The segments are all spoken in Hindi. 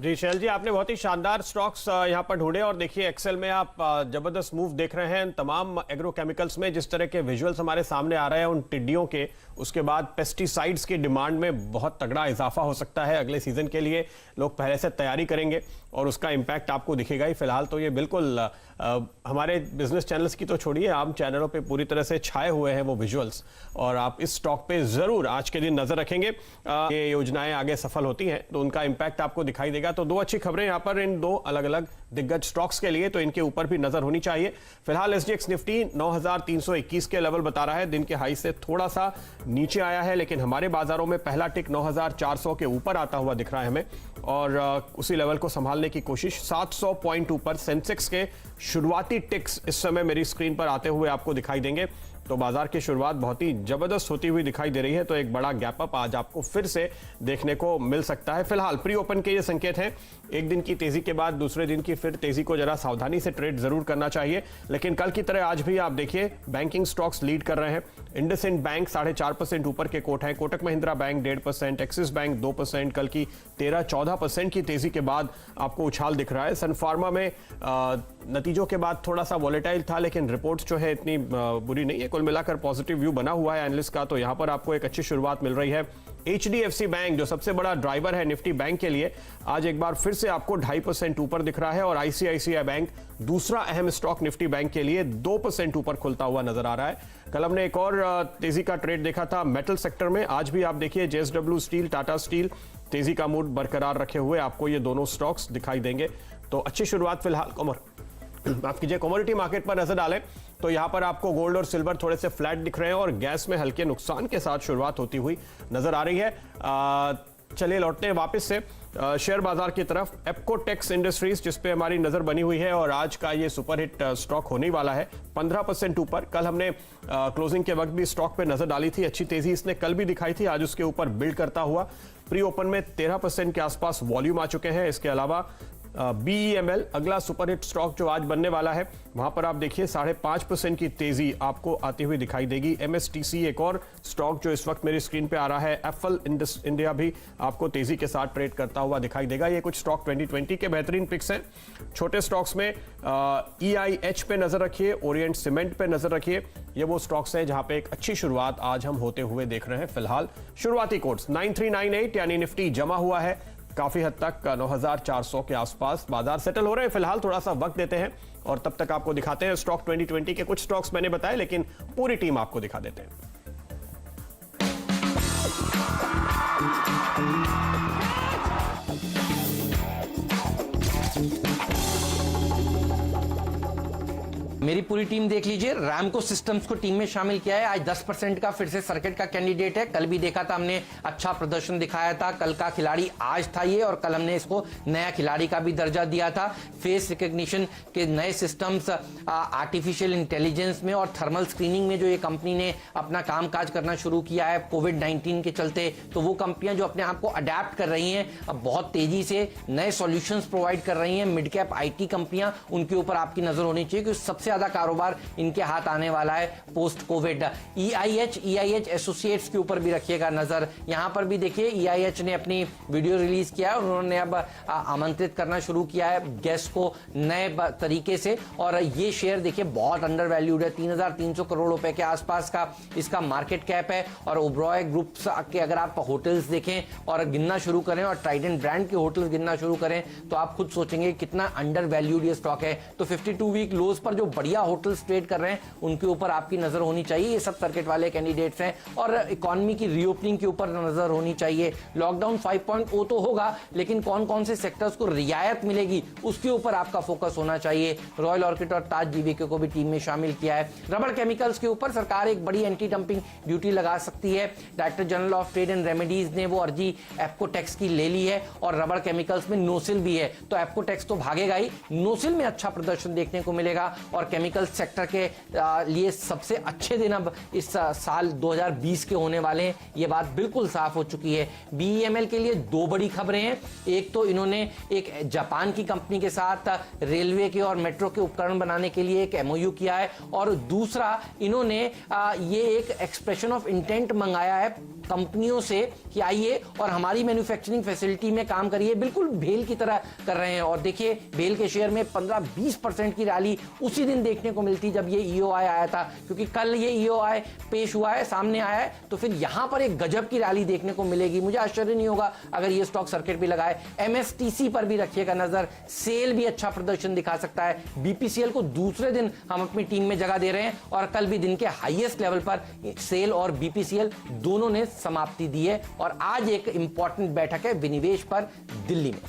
जी शैल जी, आपने बहुत ही शानदार स्टॉक्स यहाँ पर ढूंढे और देखिए एक्सेल में आप जबरदस्त मूव देख रहे हैं तमाम एग्रोकेमिकल्स में। जिस तरह के विजुअल्स हमारे सामने आ रहे हैं उन टिड्डियों के, उसके बाद पेस्टिसाइड्स की डिमांड में बहुत तगड़ा इजाफा हो सकता है अगले सीजन के लिए। लोग पहले से तैयारी करेंगे और उसका इम्पैक्ट आपको दिखेगा ही। फिलहाल तो ये बिल्कुल हमारे बिजनेस चैनल्स की तो छोड़िए, आम चैनलों पे पूरी तरह से छाए हुए हैं वो विजुअल्स, और आप इस स्टॉक पे जरूर आज के दिन नजर रखेंगे। ये योजनाएं आगे सफल होती हैं तो उनका इम्पैक्ट आपको दिखाई देगा। तो दो अच्छी खबरें यहाँ पर इन दो अलग अलग दिग्गज स्टॉक्स के लिए, तो इनके ऊपर भी नजर होनी चाहिए। फिलहाल एसजीएक्स निफ्टी 9321 के लेवल बता रहा है, दिन के हाई से थोड़ा सा नीचे आया है, लेकिन हमारे बाजारों में पहला टिक 9400 के ऊपर आता हुआ दिख रहा है हमें, और उसी लेवल को संभालने की कोशिश। 700 पॉइंट ऊपर सेंसेक्स के शुरुआती टिक्स इस समय मेरी स्क्रीन पर आते हुए आपको दिखाई देंगे। तो बाजार की शुरुआत बहुत ही जबरदस्त होती हुई दिखाई दे रही है, तो एक बड़ा गैप अप आज आपको फिर से देखने को मिल सकता है। फिलहाल प्री ओपन के ये संकेत हैं, एक दिन की तेजी के बाद दूसरे दिन की फिर तेजी को जरा सावधानी से ट्रेड जरूर करना चाहिए। लेकिन कल की तरह आज भी आप देखिए बैंकिंग स्टॉक्स लीड कर रहे हैं। इंडसइंड बैंक 4.5% ऊपर के कोट है, Kotak Mahindra bank 1.5%, axis bank 2%, कल की 13-14% की तेजी के बाद आपको उछाल दिख रहा है। सन फार्मा में नतीजों के बाद थोड़ा सा वॉलेटाइल था, लेकिन रिपोर्ट्स जो है इतनी बुरी नहीं है, कुल मिलाकर पॉजिटिव व्यू बना हुआ है एनालिस्ट का, तो यहां पर आपको एक अच्छी शुरुआत मिल रही है। एचडीएफसी बैंक जो सबसे बड़ा ड्राइवर है निफ्टी बैंक के लिए, आज एक बार फिर से आपको 2.5% ऊपर दिख रहा है, और आईसीआईसीआई बैंक दूसरा अहम स्टॉक निफ्टी बैंक के लिए 2% ऊपर खुलता हुआ नजर आ रहा है। कल हमने एक और तेजी का ट्रेड देखा था मेटल सेक्टर में, आज भी आप देखिए जेएसडब्ल्यू स्टील, टाटा स्टील तेजी का मूड बरकरार रखे हुए आपको ये दोनों स्टॉक्स दिखाई देंगे। तो अच्छी शुरुआत फिलहाल माफ कीजिए कमोडिटी मार्केट पर नजर डालें तो यहां पर आपको गोल्ड और सिल्वर थोड़े से फ्लैट दिख रहे हैं, और गैस में हल्के नुकसान के साथ शुरुआत होती हुई नजर आ रही है। चलिए लौटते हैं वापस से शेयर बाजार की तरफ। एप्कोटेक्स इंडस्ट्रीज जिस पे हमारी नजर बनी हुई है, और आज का ये सुपरहिट स्टॉक होने वाला है 15% ऊपर। कल हमने क्लोजिंग के वक्त भी स्टॉक पे नजर डाली थी, अच्छी तेजी इसने कल भी दिखाई थी, आज उसके ऊपर बिल्ड करता हुआ प्री ओपन में 13% के आसपास वॉल्यूम आ चुके हैं। इसके अलावा बीईएमएल अगला सुपरहिट स्टॉक जो आज बनने वाला है, वहां पर आप देखिए 5.5% की तेजी आपको आती हुई दिखाई देगी। एमएसटीसी एक और स्टॉक जो इस वक्त मेरी स्क्रीन पे आ रहा है, एफएल इंडिया भी आपको तेजी के साथ ट्रेड करता हुआ दिखाई देगा। ये कुछ स्टॉक 2020 के बेहतरीन पिक्स हैं। छोटे स्टॉक्स में ईआईएच पे नजर रखिए, ओरिएंट सीमेंट पे नजर रखिए। ये वो स्टॉक्स हैं जहां पे एक अच्छी शुरुआत आज हम होते हुए देख रहे हैं। फिलहाल शुरुआती कोड्स 9398 यानी निफ्टी जमा हुआ है काफी हद तक 9400 के आसपास बाजार सेटल हो रहे हैं। फिलहाल थोड़ा सा वक्त देते हैं और तब तक आपको दिखाते हैं स्टॉक 2020 के कुछ स्टॉक्स मैंने बताए, लेकिन पूरी टीम आपको दिखा देते हैं। मेरी पूरी टीम देख लीजिए। रैमको सिस्टम्स को टीम में शामिल किया है। आज 10% का फिर से सर्किट का कैंडिडेट है। कल भी देखा था हमने, अच्छा प्रदर्शन दिखाया था। कल का खिलाड़ी आज था ये, और कल हमने इसको नया खिलाड़ी का भी दर्जा दिया था। फेस रिकग्निशन के नए सिस्टम्स, आर्टिफिशियल इंटेलिजेंस में और थर्मल स्क्रीनिंग में जो ये कंपनी ने अपना कामकाज करना शुरू किया है कोविड-19 के चलते, तो वो कंपनियां जो अपने आप को अडेप्ट कर रही हैं, अब बहुत तेजी से नए सॉल्यूशंस प्रोवाइड कर रही हैं। मिड कैप आईटी कंपनियां, उनके ऊपर आपकी नजर होनी चाहिए कि सबसे ज्यादा कारोबार इनके हाथ आने वाला है पोस्ट कोविड। ईआईएच एसोसिएट्स के ऊपर भी रखिएगा नजर। यहां पर भी देखिए ईआईएच ने अपनी वीडियो रिलीज किया है, उन्होंने अब आमंत्रित करना शुरू किया है गेस्ट को नए तरीके से, और ये शेयर देखिए बहुत अंडर वैल्यूड है। 3300 करोड़ रुपए के आसपास का इसका मार्केट कैप है। और ओबरॉय ग्रुप के अगर आप होटल्स देखें और गिनना शुरू करें, और ट्राइडेंट ब्रांड के होटल्स गिनना शुरू करें, तो आप खुद सोचेंगे कितना अंडर वैल्यूड ये स्टॉक है। तो 52 वीक लोज पर जो बढ़िया होटल्स ट्रेड कर रहे हैं, उनके ऊपर आपकी नजर होनी चाहिए। ये सब सर्किट वाले कैंडिडेट्स हैं, और इकोनॉमी की रीओपनिंग के ऊपर नजर होनी चाहिए। लॉकडाउन 5.0 तो होगा, लेकिन कौन कौन से सेक्टर्स को रियायत मिलेगी उसके ऊपर आपका फोकस होना चाहिए। रॉयल ऑर्किड और ताज जीवीके को भी टीम में शामिल किया है। रबड़ केमिकल्स के ऊपर सरकार एक बड़ी एंटी डंपिंग ड्यूटी लगा सकती है। Director general of trade and remedies ने वो अर्जी एप्कोटेक्स की ले ली है, और रबड़ केमिकल्स में नोसिल भी है, तो एप्कोटेक्स तो भागेगा ही, नोसिल में अच्छा प्रदर्शन देखने को मिलेगा। और केमिकल सेक्टर के लिए सबसे अच्छे दिन अब इस साल 2020 के होने वाले हैं, ये बात बिल्कुल साफ हो चुकी है। BEML के लिए दो बड़ी खबरें हैं। एक तो इन्होंने एक जापान की कंपनी के साथ रेलवे के और मेट्रो के उपकरण बनाने के लिए एक MOU किया है, और दूसरा इन्होंने ये एक एक्सप्रेशन ऑफ इंटेंट मंगाया है कंपनियों से कि आइए और हमारी मैन्युफैक्चरिंग फैसिलिटी में काम करिए। बिल्कुल भेल की तरह कर रहे हैं। और देखिए भेल के शेयर में 15-20% की रैली उसी दिन देखने को मिलती जब ये EOI आया था, क्योंकि कल ये EOI पेश हुआ है, सामने आया है, तो फिर यहां पर एक गजब की रैली देखने को मिलेगी। मुझे आश्चर्य नहीं होगा अगर ये स्टॉक सर्किट भी लगाए। MSTC पर भी रखिएगा नजर, सेल भी अच्छा प्रदर्शन दिखा सकता है। BPCL को दूसरे दिन हम अपनी टीम में जगह दे रहे हैं, और कल भी दिन के हाईएस्ट लेवल पर सेल और BPCL दोनों ने समाप्ति दी है। और आज एक इंपॉर्टेंट बैठक है विनिवेश पर दिल्ली में।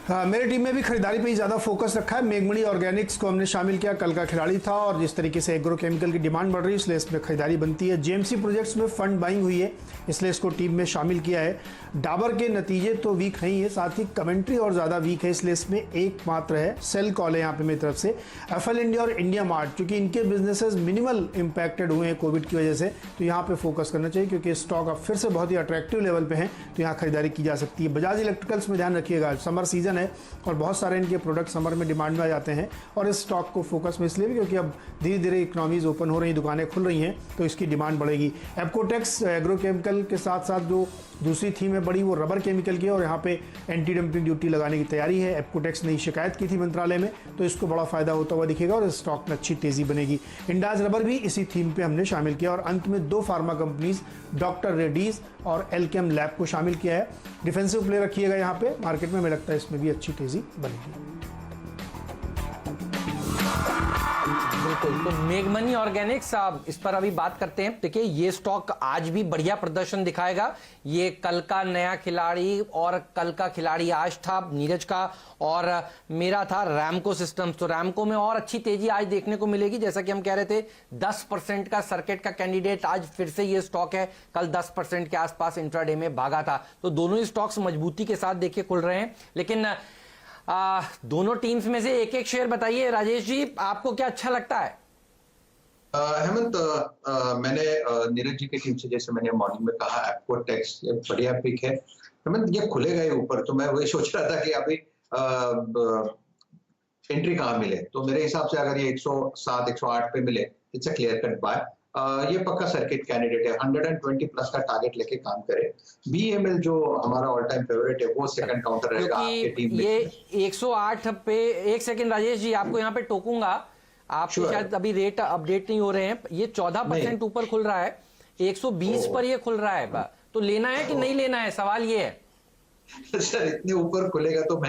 हाँ, मेरी टीम में भी खरीदारी पे ही ज़्यादा फोकस रखा है। मेघमणि ऑर्गेनिक्स को हमने शामिल किया, कल का खिलाड़ी था, और जिस तरीके से एग्रोकेमिकल की डिमांड बढ़ रही है इसलिए इसमें खरीदारी बनती है। JMC प्रोजेक्ट्स में फंड बाइंग हुई है, इसलिए इसको टीम में शामिल किया है। डाबर के नतीजे तो वीक हैं ही है, साथ ही कमेंट्री और ज़्यादा वीक है, इसलिए इसमें एक मात्र है सेल कॉल है यहाँ पे मेरी तरफ से। FL इंडिया और इंडिया मार्ट, क्योंकि इनके बिजनेसेस मिनिमल इंपैक्टेड हुए हैं कोविड की वजह से, तो यहाँ पे फोकस करना चाहिए, क्योंकि स्टॉक अब फिर से बहुत ही अट्रैक्टिव लेवल पे हैं, तो यहाँ खरीदारी की जा सकती है। बजाज इलेक्ट्रिकल्स में ध्यान रखिएगा, समर सीजन है और बहुत सारे इनके प्रोडक्ट समर में डिमांड में आ जाते हैं, और इस स्टॉक को फोकस में इसलिए भी क्योंकि अब धीरे धीरे इकोनॉमीज ओपन हो रही, दुकानें खुल रही हैं, तो इसकी डिमांड बढ़ेगी। एप्कोटेक्स एग्रोकेमिकल के साथ साथ जो दूसरी थीम है बड़ी, वो रबर केमिकल की है, और यहाँ पे एंटी डंपिंग ड्यूटी लगाने की तैयारी है। एप्कोटेक्स ने शिकायत की थी मंत्रालय में, तो इसको बड़ा फायदा होता हुआ दिखेगा और इस स्टॉक में अच्छी तेजी बनेगी। इंडाज रबर भी इसी थीम पे हमने शामिल किया, और अंत में दो फार्मा कंपनीज डॉक्टर रेड्डीज और एल्केम लैब को शामिल किया है। डिफेंसिव प्ले रखिएगा यहाँ पे मार्केट में, मुझे लगता है इसमें भी अच्छी तेजी बनेगी। बिल्कुल, तो मेघमनी ऑर्गेनिक्स, इस पर अभी बात करते हैं। देखिए ये स्टॉक आज भी बढ़िया प्रदर्शन दिखाएगा। ये कल का नया खिलाड़ी, और कल का खिलाड़ी आज था नीरज का, और मेरा था रैमको सिस्टम्स। तो रैमको में और अच्छी तेजी आज देखने को मिलेगी। जैसा कि हम कह रहे थे 10% का सर्किट का कैंडिडेट आज फिर से ये स्टॉक है, कल 10% के आसपास इंट्राडे में भागा था। तो दोनों ही स्टॉक्स मजबूती के साथ देखिए खुल रहे हैं। लेकिन दोनों टीम्स में से एक एक शेयर बताइए। राजेश जी, आपको क्या अच्छा लगता है? हेमंत, मैंने नीरज जी की टीम से, जैसे मैंने मॉर्निंग में कहा, एप्कोटेक्स बढ़िया पिक है। हेमंत, ये खुलेगा ही ऊपर, तो मैं वही सोच रहा था कि अभी एंट्री कहाँ मिले। तो मेरे हिसाब से अगर ये 107, 108 पे मिले, it's a clear cut by. ये पक्का सर्किट कैंडिडेट है, 120 प्लस का टारगेट लेके काम करे। BEML जो हमारा ऑल टाइम फेवरेट है, वो सेकंड काउंटर रहेगा आपके टीम में। ये 108 पे, एक सेकंड राजेश जी आपको यहाँ पे टोकूंगा, आपके शायद अभी रेट अपडेट नहीं हो रहे हैं। ये 14% ऊपर खुल रहा है, 120 पर ये खुल रहा है। तो लेना है कि नहीं लेना है, सवाल ये है। सर, इतने ऊपर खुलेगा तो मैं